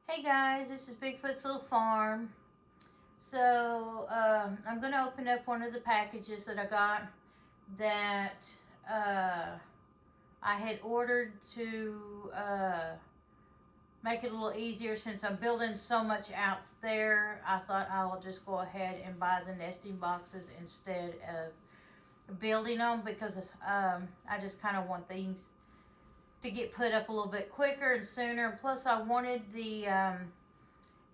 Hey guys, this is Bigfoot's Little Farm. So I'm going to open up one of the packages that I got that I had ordered to make it a little easier since I'm building so much out there. I thought I will just go ahead and buy the nesting boxes instead of building them because I just kind of want things to get put up a little bit quicker and sooner. Plus I wanted the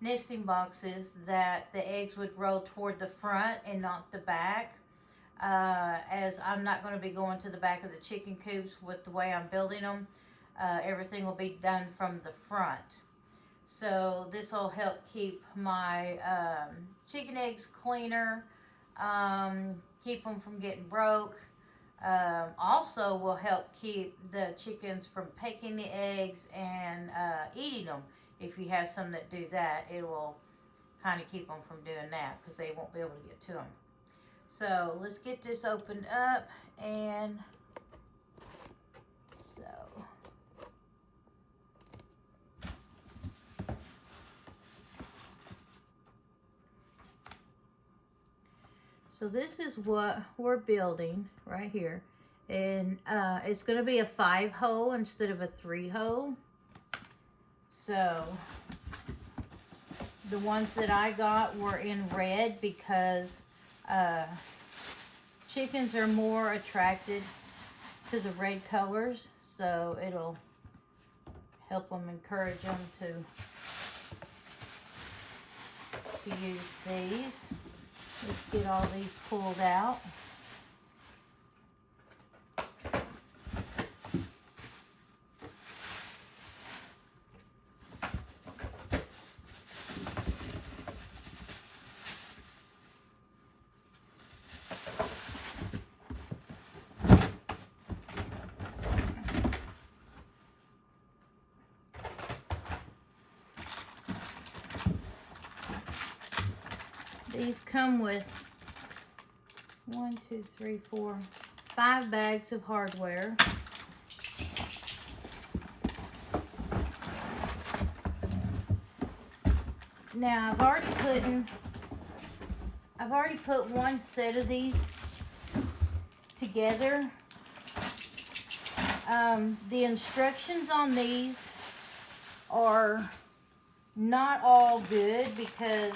nesting boxes that the eggs would roll toward the front and not the back, as I'm not going to be going to the back of the chicken coops with the way I'm building them. Everything will be done from the front, so this will help keep my chicken eggs cleaner, keep them from getting broke. Also will help keep the chickens from pecking the eggs and eating them. If you have some that do that, it will kind of keep them from doing that because they won't be able to get to them. So let's get this opened up. And so this is what we're building right here. And it's going to be a 5-hole instead of a 3-hole. So the ones that I got were in red because chickens are more attracted to the red colors. So it'll help them, encourage them to use these. Let's get all these pulled out. These come with 5 bags of hardware. Now I've already put one set of these together. The instructions on these are not all good because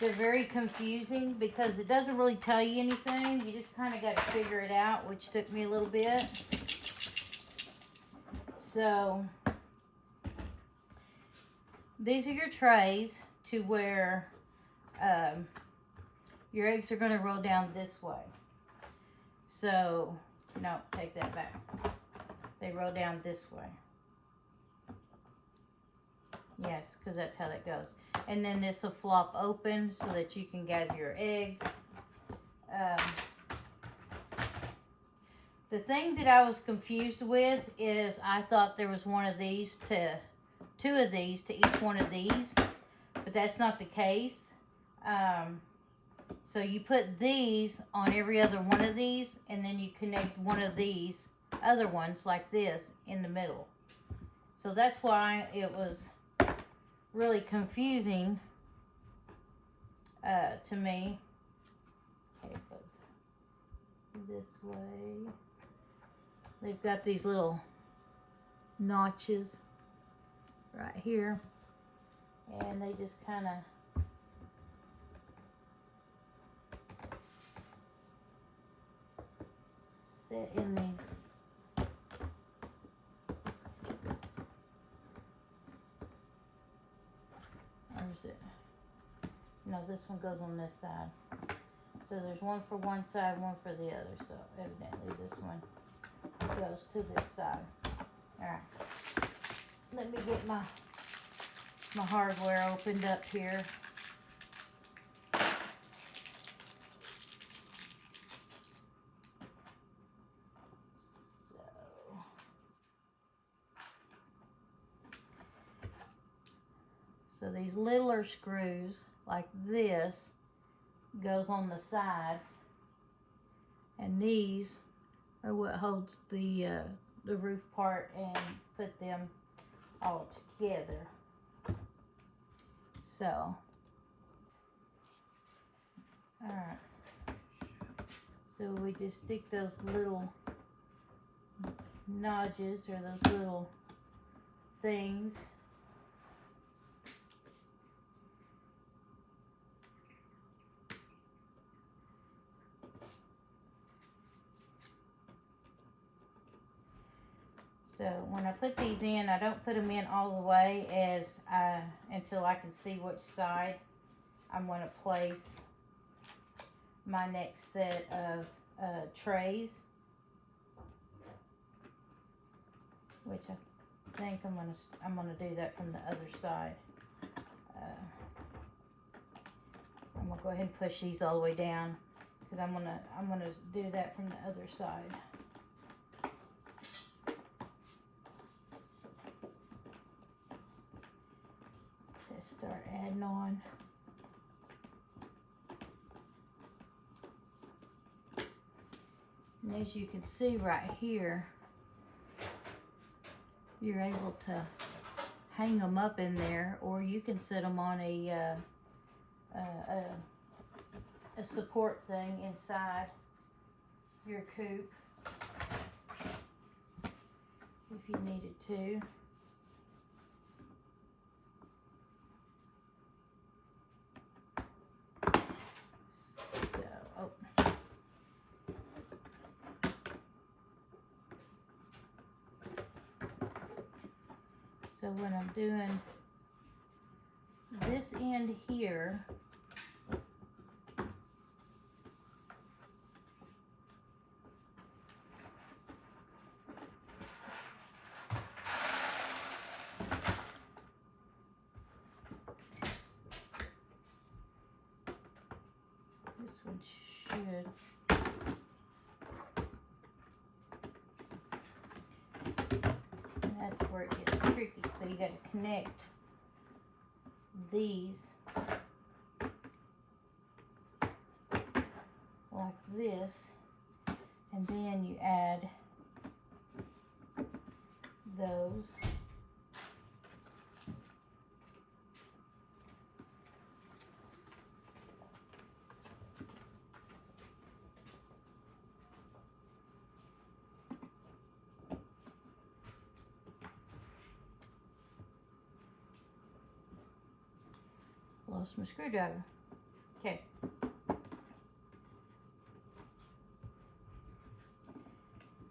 they're very confusing, because it doesn't really tell you anything. You just kind of got to figure it out, which took me a little bit. So these are your trays to where your eggs are going to roll down this way. So, no, take that back. They roll down this way. Yes, because that's how that goes. And then this will flop open so that you can gather your eggs. The thing that I was confused with is I thought there was two of these to each one of these, but that's not the case. So you put these on every other one of these, and then you connect one of these other ones like this in the middle. So that's why it was really confusing to me. Okay, it goes this way. They've got these little notches right here, and they just kind of sit in these. Where's it? No, this one goes on this side. So there's one for one side, one for the other. So evidently this one goes to this side. Alright. Let me get my hardware opened up here. So these littler screws like this goes on the sides, and these are what holds the roof part and put them all together. So, alright. So we just stick those little notches or those little things. So when I put these in, I don't put them in all the way until I can see which side I'm going to place my next set of trays, which I think I'm gonna do that from the other side. I'm gonna go ahead and push these all the way down because I'm gonna do that from the other side. Just start adding on. And as you can see right here, you're able to hang them up in there, or you can set them on a support thing inside your coop if you needed to. So when I'm doing this end here, this one should. That's where it gets tricky. So you got to connect these like this, and then you add those. Lost my screwdriver. Okay.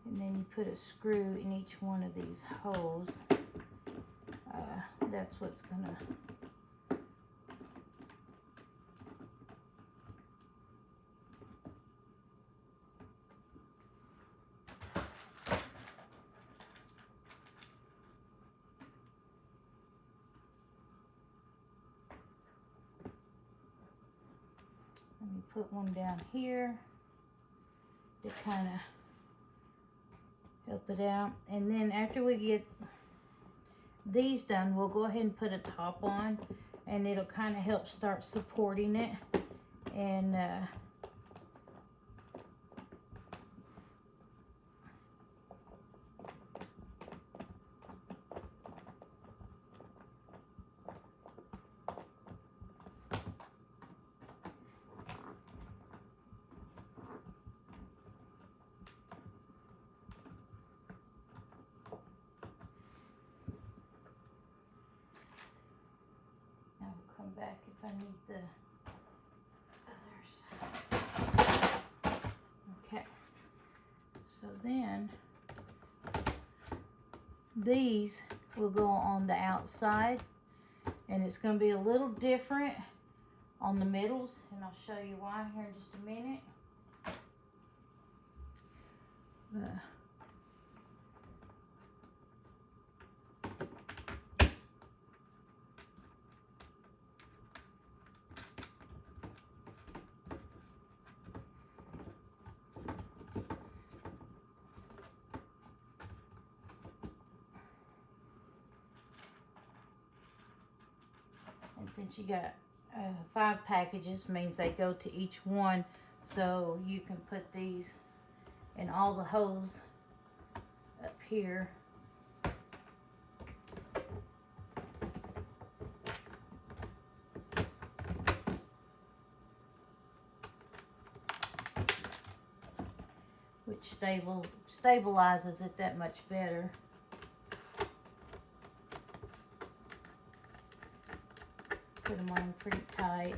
And then you put a screw in each one of these holes. That's what's gonna put one down here to kind of help it out. And then after we get these done, we'll go ahead and put a top on, and it'll kind of help start supporting it. And back if I need the others. Okay, so then these will go on the outside, and it's going to be a little different on the middles, and I'll show you why here in just a minute. And since you got 5 packages, means they go to each one, so you can put these in all the holes up here. which stabilizes it that much better. Put them on pretty tight.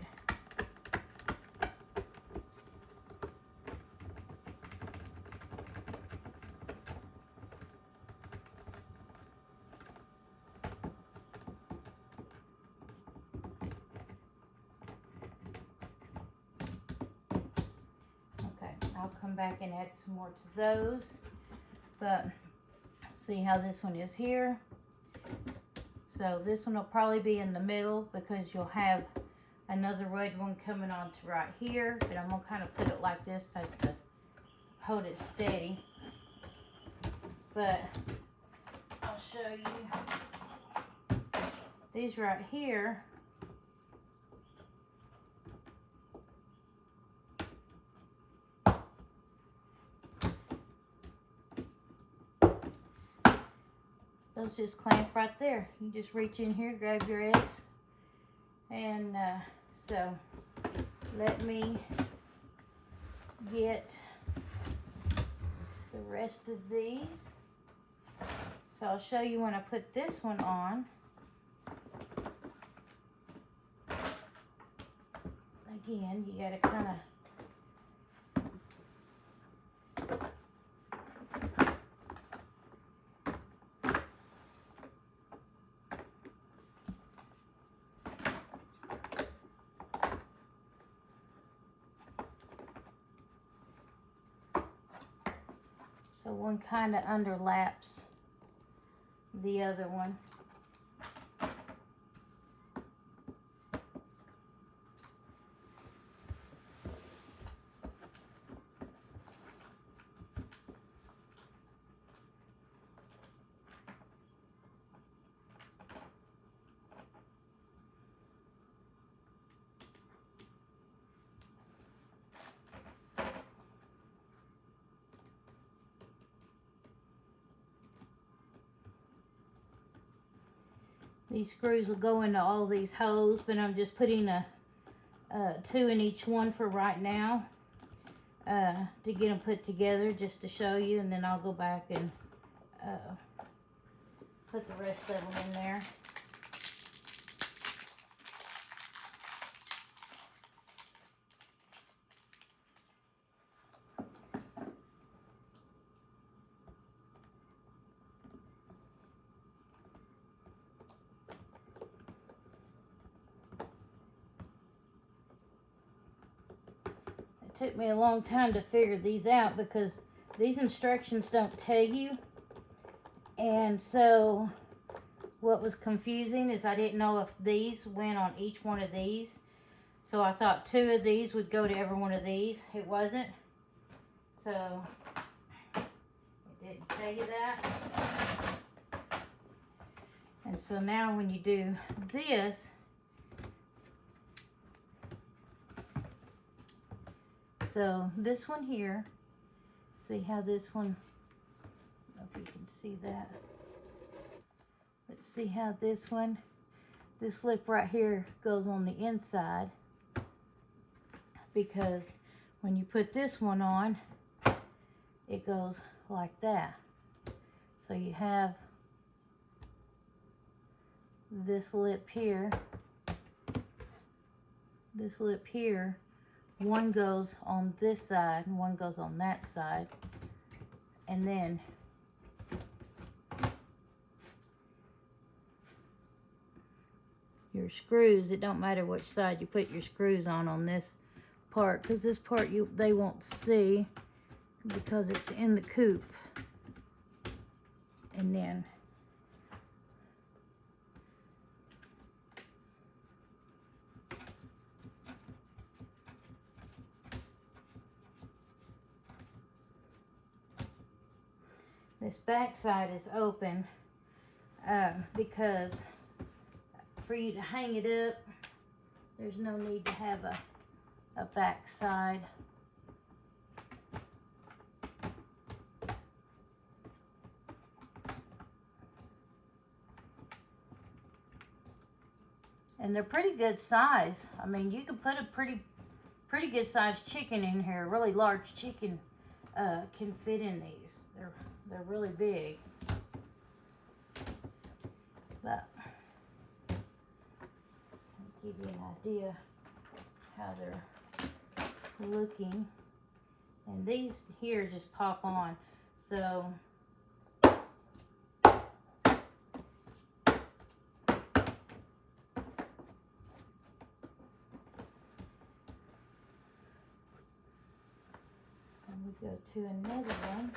I'll come back and add some more to those, but see how this one is here. So this one will probably be in the middle because you'll have another red one coming on to right here, but I'm gonna kind of put it like this just to hold it steady. But I'll show you these right here. Those just clamp right there. You just reach in here, grab your eggs, and so let me get the rest of these. So I'll show you when I put this one on. Again, you gotta kind of so one kind of underlaps the other one. These screws will go into all these holes, but I'm just putting two in each one for right now to get them put together, just to show you, and then I'll go back and put the rest of them in there. Took me a long time to figure these out because these instructions don't tell you, and so what was confusing is I didn't know if these went on each one of these, so I thought two of these would go to every one of these. It wasn't, so it didn't tell you that. And so now when you do this, so this one here, see how this one, I don't know if you can see that. Let's see how this one, this lip right here goes on the inside, because when you put this one on, it goes like that. So you have this lip here, one goes on this side and one goes on that side, and then your screws, it don't matter which side you put your screws on this part, because this part they won't see because it's in the coop. And then this back side is open because for you to hang it up, there's no need to have a back side. And they're pretty good size. I mean, you could put a pretty good sized chicken in here, a really large chicken. can fit in these. They're really big. But I'll give you an idea how they're looking. And these here just pop on. So go to another one.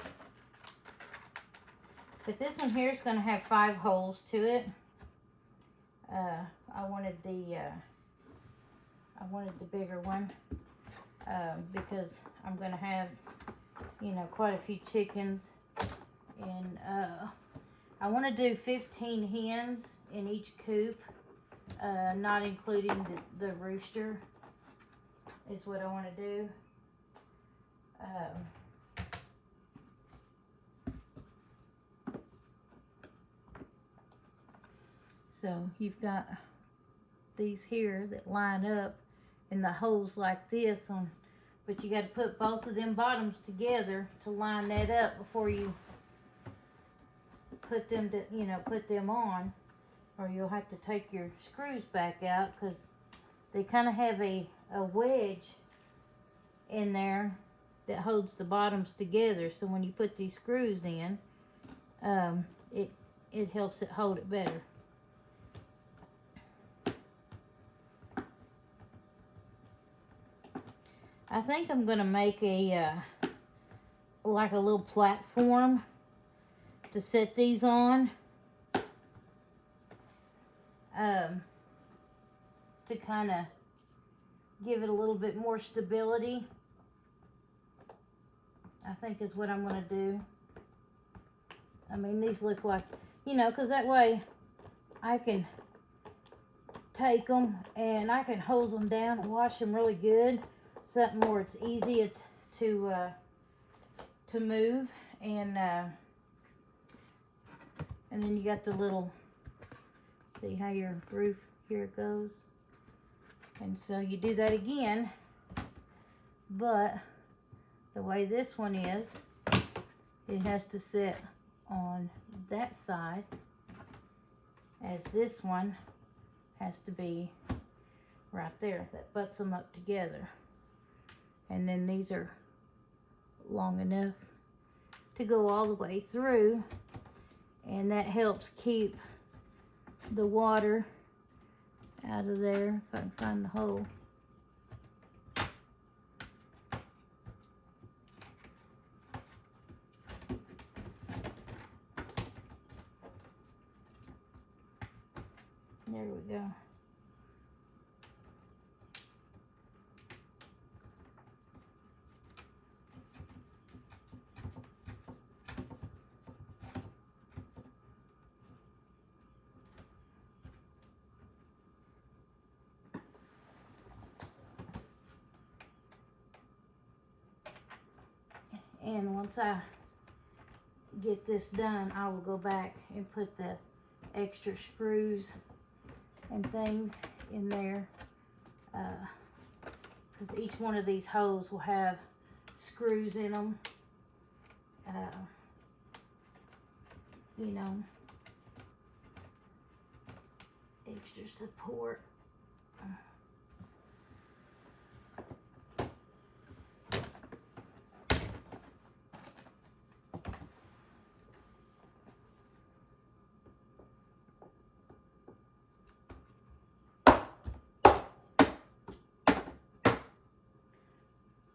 But this one here is going to have 5 holes to it. I wanted the bigger one because I'm going to have, you know, quite a few chickens, and I want to do 15 hens in each coop, not including the rooster is what I want to do. So you've got these here that line up in the holes like this on, but you got to put both of them bottoms together to line that up before you put them to, you know, put them on, or you'll have to take your screws back out because they kind of have a wedge in there that holds the bottoms together. So when you put these screws in, it helps it hold it better. I think I'm gonna make a like a little platform to set these on, to kind of give it a little bit more stability. I think is what I'm gonna do. I mean, these look like, you know, because that way I can take them and I can hose them down and wash them really good. Something where it's easy to move, and then you got the little, see how your roof here it goes, and so you do that again, but the way this one is, it has to sit on that side, as this one has to be right there. That butts them up together. And then these are long enough to go all the way through, and that helps keep the water out of there, if I can find the hole. There we go. And once I get this done, I will go back and put the extra screws and things in there, because each one of these holes will have screws in them, you know, extra support.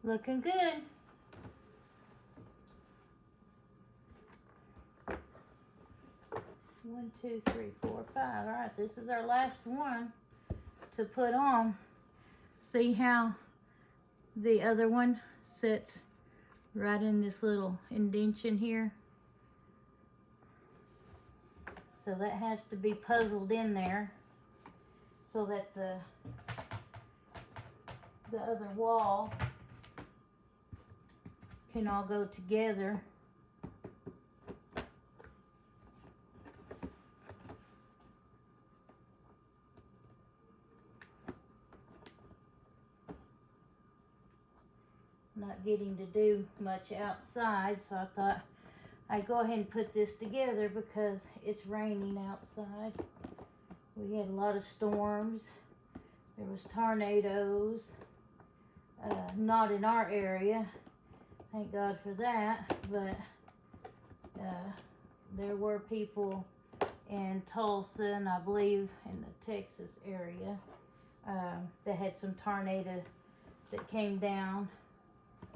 Looking good. One, two, three, four, five. All right, this is our last one to put on. See how the other one sits right in this little indentation here? So that has to be puzzled in there so that the other wall can all go together. not getting to do much outside, so I thought I'd go ahead and put this together because it's raining outside. We had a lot of storms. There was tornadoes. Not in our area, thank God for that, but there were people in Tulsa and I believe in the Texas area that had some tornado that came down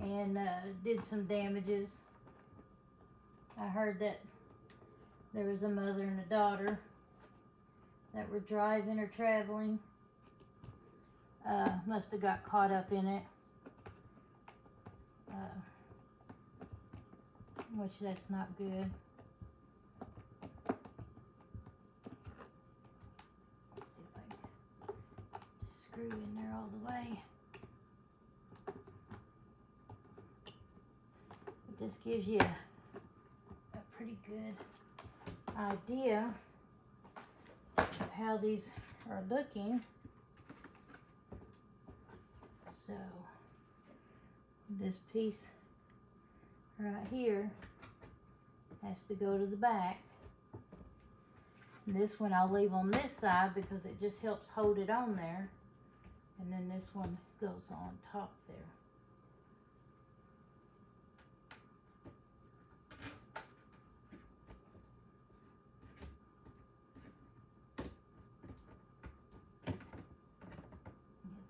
and did some damages. I heard that there was a mother and a daughter that were driving or traveling. Must have got caught up in it. Which that's not good. Let's see if I can just screw in there all the way. It just gives you a pretty good idea of how these are looking. So this piece right here has to go to the back. And this one I'll leave on this side because it just helps hold it on there. And then this one goes on top there.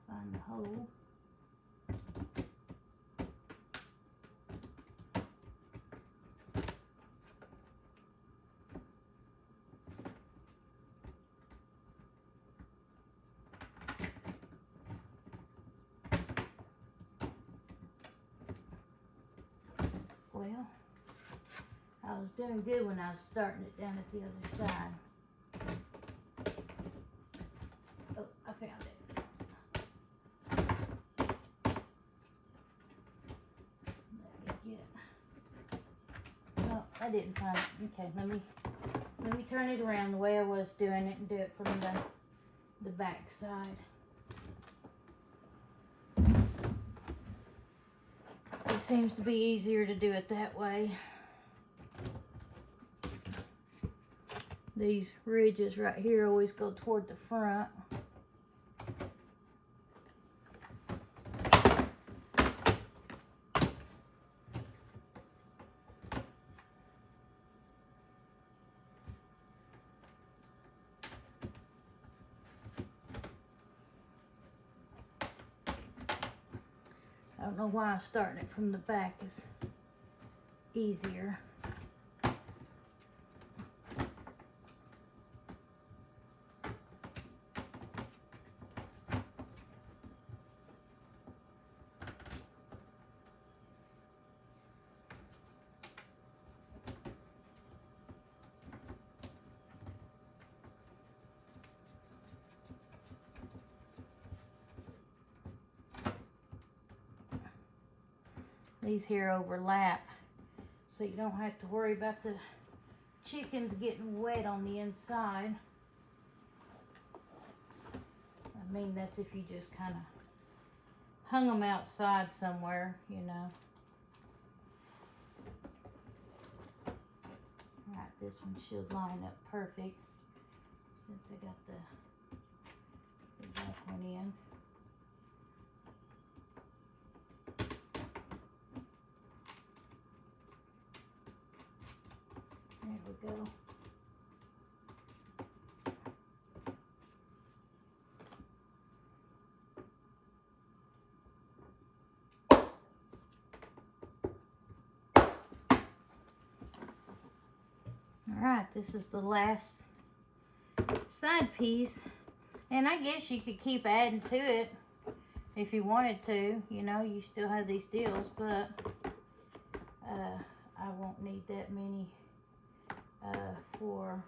Find the hole. Well, I was doing good when I was starting it down at the other side. Oh, I found it. Let me get. Oh, I didn't find it. Okay, let me turn it around the way I was doing it and do it from the back side. It seems to be easier to do it that way. These ridges right here always go toward the front. I don't know why starting it from the back is easier. These here overlap, so you don't have to worry about the chickens getting wet on the inside. I mean, that's if you just kind of hung them outside somewhere, you know. Alright, this one should line up perfect since I got the back one in. There we go. Alright, this is the last side piece. And I guess you could keep adding to it if you wanted to. You know, you still have these deals, but I won't need that many for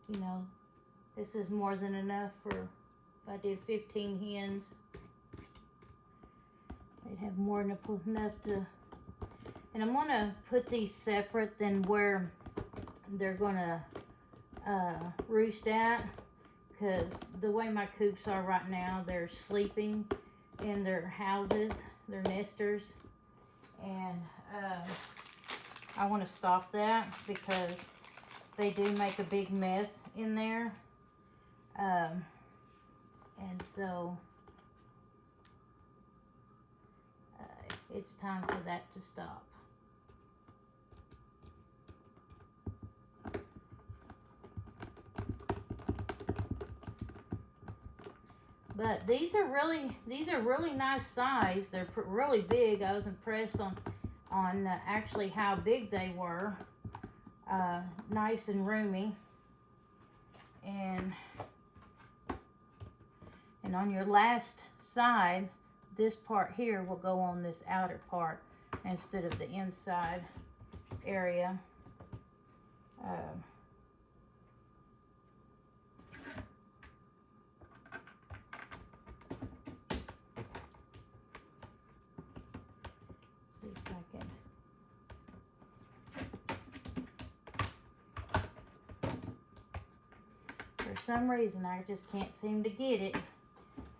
you know, this is more than enough for if I did 15 hens. They'd have more than enough to, and I'm gonna put these separate than where they're gonna roost at, because the way my coops are right now, they're sleeping in their houses, their nesters, and I want to stop that because they do make a big mess in there, and so it's time for that to stop. But these are really nice size. They're really big. I was impressed on actually how big they were. Nice and roomy. And on your last side, this part here will go on this outer part instead of the inside area. See if I can. For some reason, I just can't seem to get it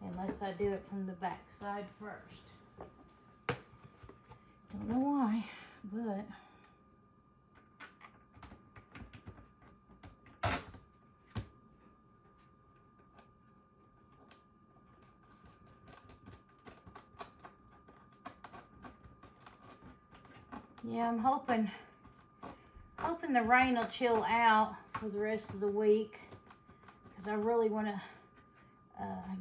unless I do it from the back side first. Don't know why, but yeah, I'm hoping the rain will chill out for the rest of the week, because I really want to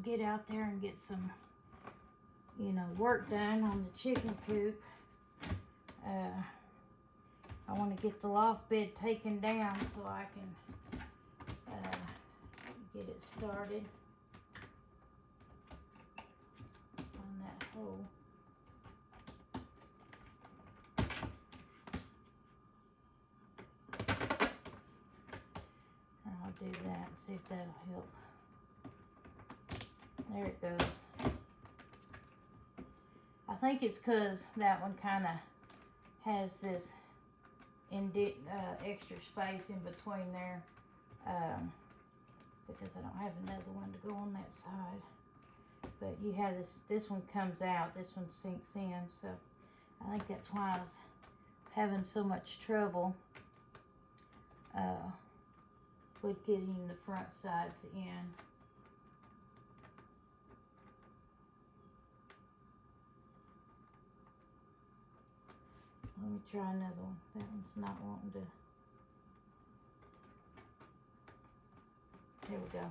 get out there and get some, work done on the chicken coop. I want to get the loft bed taken down so I can get it started on that hole. I'll do that and see if that'll help. There it goes. I think it's because that one kind of has this extra space in between there, because I don't have another one to go on that side. But you have this one comes out, this one sinks in, so I think that's why I was having so much trouble with getting the front sides in. Let me try another one. That one's not wanting to. There we go.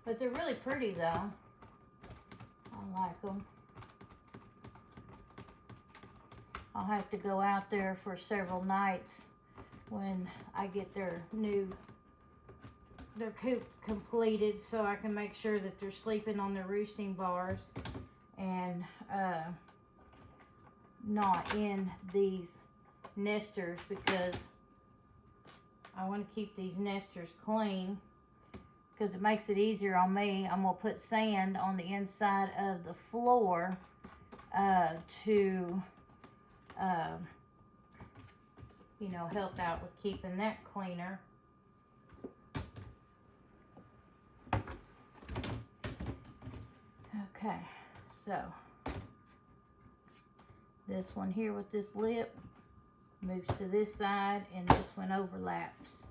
But they're really pretty though. I like them. I'll have to go out there for several nights when I get their coop completed, so I can make sure that they're sleeping on their roosting bars and not in these nesters, because I want to keep these nesters clean because it makes it easier on me. I'm going to put sand on the inside of the floor to help out with keeping that cleaner. Okay, so this one here with this lip moves to this side, and this one overlaps.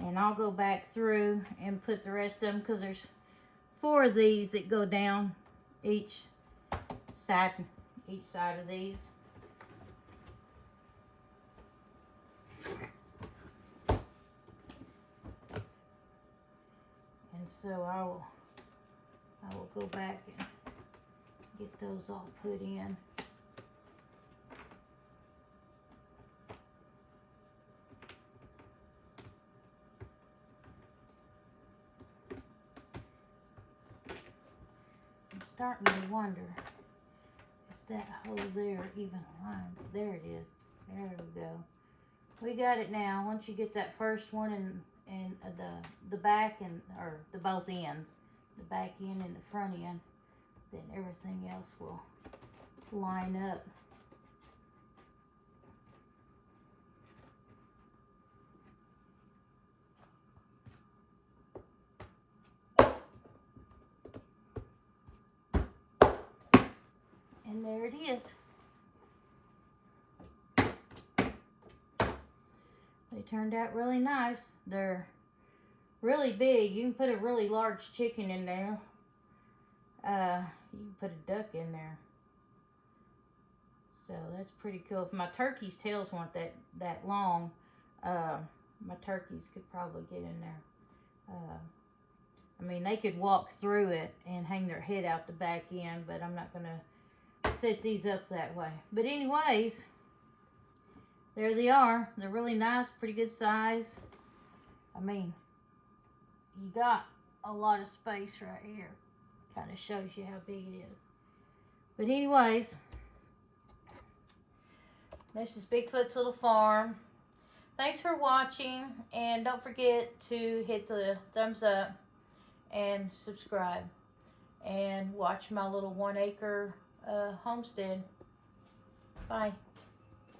And I'll go back through and put the rest of them, because there's 4 of these that go down each side of these. And so I will go back and get those all put in. starting to wonder if that hole there even aligns. There it is. There we go. We got it now. Once you get that first one and the back and or the both ends, the back end and the front end, then everything else will line up. And there it is. They turned out really nice. They're really big. You can put a really large chicken in there. You can put a duck in there. So that's pretty cool. If my turkey's tails weren't that long, my turkeys could probably get in there. I mean, they could walk through it and hang their head out the back end, but I'm not going to set these up that way. But anyways, there they are. They're really nice, pretty good size. I mean, you got a lot of space right here. Kind of shows you how big it is. But anyways, this is Bigfoot's Little Farm. Thanks for watching, and don't forget to hit the thumbs up and subscribe and watch my little 1 acre homestead. Bye.